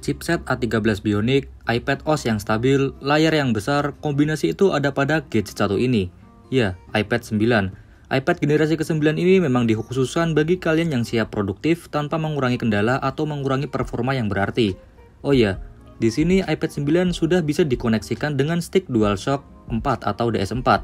Chipset A13 Bionic, iPad OS yang stabil, layar yang besar, kombinasi itu ada pada gadget satu ini. Ya, iPad 9. iPad generasi ke-9 ini memang dikhususkan bagi kalian yang siap produktif tanpa mengurangi kendala atau mengurangi performa yang berarti. Oh ya, di sini iPad 9 sudah bisa dikoneksikan dengan stick DualShock 4 atau DS4.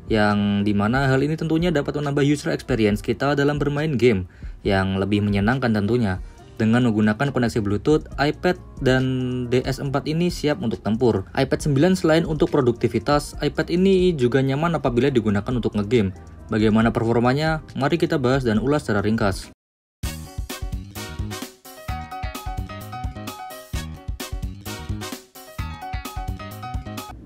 Yang dimana hal ini tentunya dapat menambah user experience kita dalam bermain game yang lebih menyenangkan tentunya. Dengan menggunakan koneksi Bluetooth, iPad dan DS4 ini siap untuk tempur. iPad 9 selain untuk produktivitas, iPad ini juga nyaman apabila digunakan untuk ngegame. Bagaimana performanya? Mari kita bahas dan ulas secara ringkas.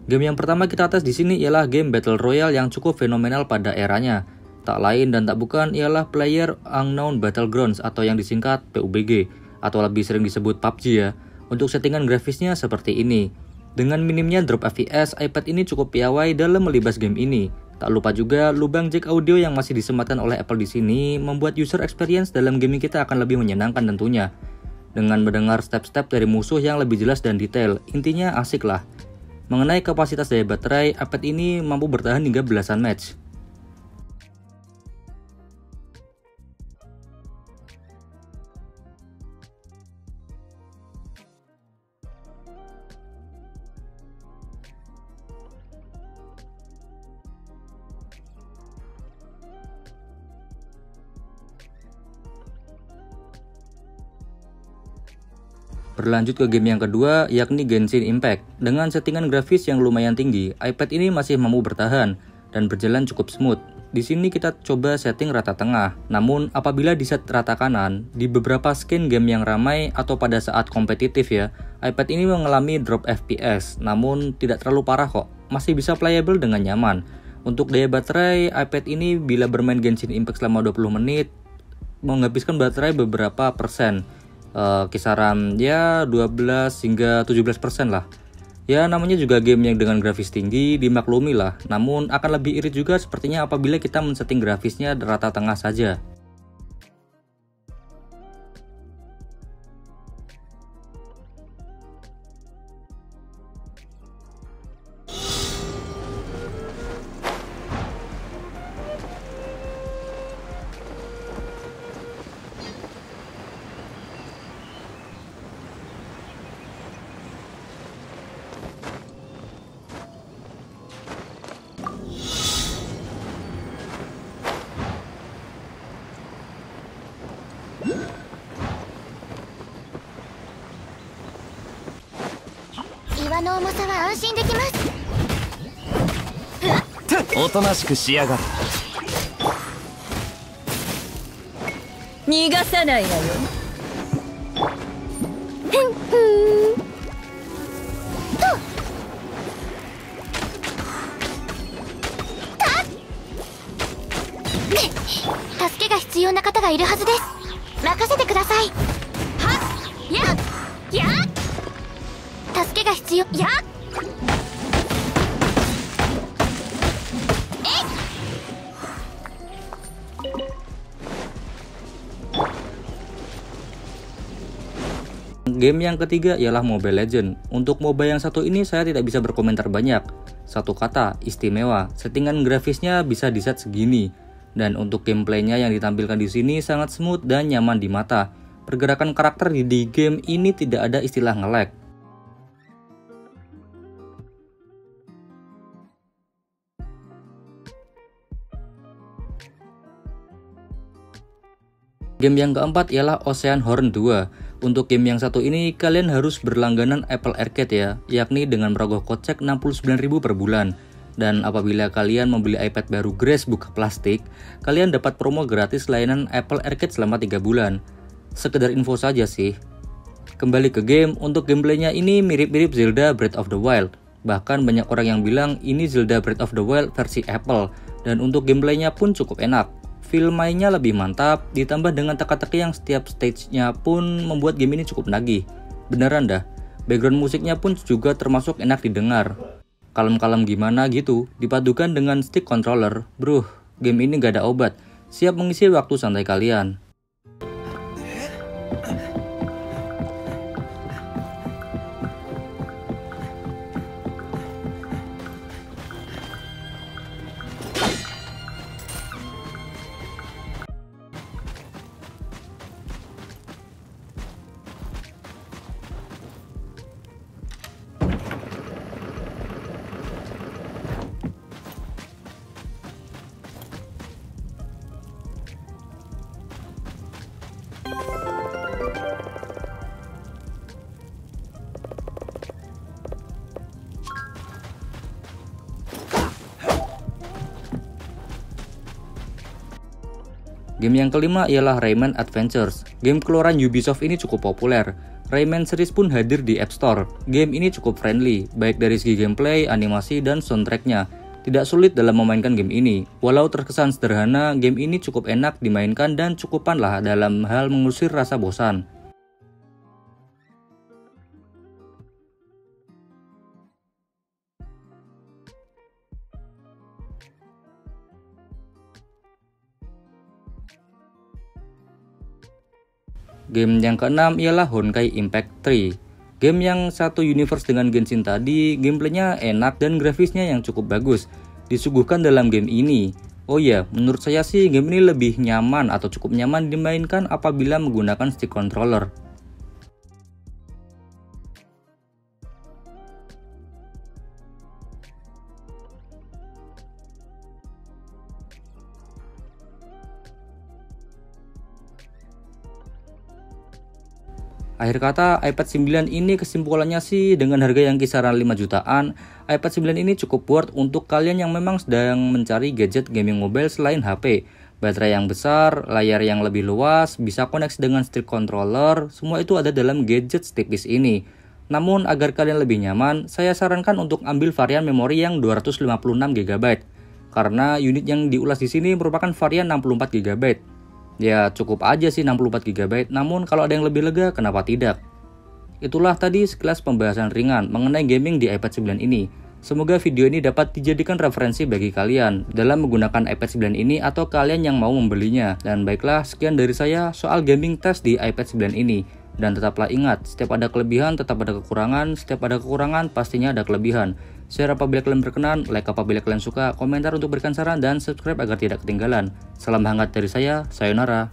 Game yang pertama kita tes di sini ialah game Battle Royale yang cukup fenomenal pada eranya. Tak lain dan tak bukan ialah PlayerUnknown's Battlegrounds atau yang disingkat PUBG atau lebih sering disebut PUBG ya. Untuk settingan grafisnya seperti ini. Dengan minimnya drop FPS, iPad ini cukup piawai dalam melibas game ini. Tak lupa juga lubang jack audio yang masih disematkan oleh Apple di sini membuat user experience dalam gaming kita akan lebih menyenangkan tentunya. Dengan mendengar step-step dari musuh yang lebih jelas dan detail, intinya asik lah. Mengenai kapasitas daya baterai, iPad ini mampu bertahan hingga belasan match. Berlanjut ke game yang kedua, yakni Genshin Impact. Dengan settingan grafis yang lumayan tinggi, iPad ini masih mampu bertahan dan berjalan cukup smooth. Di sini kita coba setting rata tengah. Namun apabila di set rata kanan, di beberapa skin game yang ramai atau pada saat kompetitif ya, iPad ini mengalami drop FPS. Namun tidak terlalu parah kok, masih bisa playable dengan nyaman. Untuk daya baterai, iPad ini bila bermain Genshin Impact selama 20 menit, menghabiskan baterai beberapa persen. Kisaran ya 12 hingga 17% lah. Ya namanya juga game yang dengan grafis tinggi, dimaklumi lah. Namun akan lebih irit juga sepertinya apabila kita men-setting grafisnya rata tengah saja. Game yang ketiga ialah Mobile Legends. Untuk MOBA yang satu ini saya tidak bisa berkomentar banyak. Satu kata, istimewa. Settingan grafisnya bisa di set segini. Dan untuk gameplaynya yang ditampilkan di sini sangat smooth dan nyaman di mata. Pergerakan karakter di game ini tidak ada istilah nge-lag. Game yang keempat ialah Oceanhorn 2. Untuk game yang satu ini kalian harus berlangganan Apple Arcade ya, yakni dengan merogoh kocek 69.000 per bulan. Dan apabila kalian membeli iPad baru Grace buka plastik, kalian dapat promo gratis layanan Apple Arcade selama 3 bulan. Sekedar info saja sih. Kembali ke game, untuk gameplaynya ini mirip-mirip Zelda Breath of the Wild. Bahkan banyak orang yang bilang ini Zelda Breath of the Wild versi Apple. Dan untuk gameplaynya pun cukup enak. Feel mainnya lebih mantap, ditambah dengan teka-teki yang setiap stage-nya pun membuat game ini cukup nagih. Beneran dah, background musiknya pun juga termasuk enak didengar. Kalem-kalem gimana gitu, dipadukan dengan stick controller, bro, game ini gak ada obat, siap mengisi waktu santai kalian. Game yang kelima ialah Rayman Adventures. Game keluaran Ubisoft ini cukup populer. Rayman series pun hadir di App Store. Game ini cukup friendly, baik dari segi gameplay, animasi, dan soundtracknya. Tidak sulit dalam memainkan game ini. Walau terkesan sederhana, game ini cukup enak dimainkan dan cukupanlah dalam hal mengusir rasa bosan. Game yang keenam ialah Honkai Impact 3. Game yang satu universe dengan Genshin tadi, gameplaynya enak dan grafisnya yang cukup bagus disuguhkan dalam game ini. Oh ya, menurut saya sih game ini lebih nyaman atau cukup nyaman dimainkan apabila menggunakan stick controller. Akhir kata, iPad 9 ini kesimpulannya sih dengan harga yang kisaran 5 jutaan, iPad 9 ini cukup worth untuk kalian yang memang sedang mencari gadget gaming mobile selain HP. Baterai yang besar, layar yang lebih luas, bisa koneksi dengan stick controller, semua itu ada dalam gadget tipis ini. Namun agar kalian lebih nyaman, saya sarankan untuk ambil varian memori yang 256GB. Karena unit yang diulas di sini merupakan varian 64GB. Ya cukup aja sih 64GB, namun kalau ada yang lebih lega kenapa tidak? Itulah tadi sekilas pembahasan ringan mengenai gaming di iPad 9 ini. Semoga video ini dapat dijadikan referensi bagi kalian dalam menggunakan iPad 9 ini atau kalian yang mau membelinya. Dan baiklah, sekian dari saya soal gaming test di iPad 9 ini. Dan tetaplah ingat, setiap ada kelebihan tetap ada kekurangan, setiap ada kekurangan pastinya ada kelebihan. Share apabila kalian berkenan, like apabila kalian suka, komentar untuk berikan saran, dan subscribe agar tidak ketinggalan. Salam hangat dari saya, sayonara.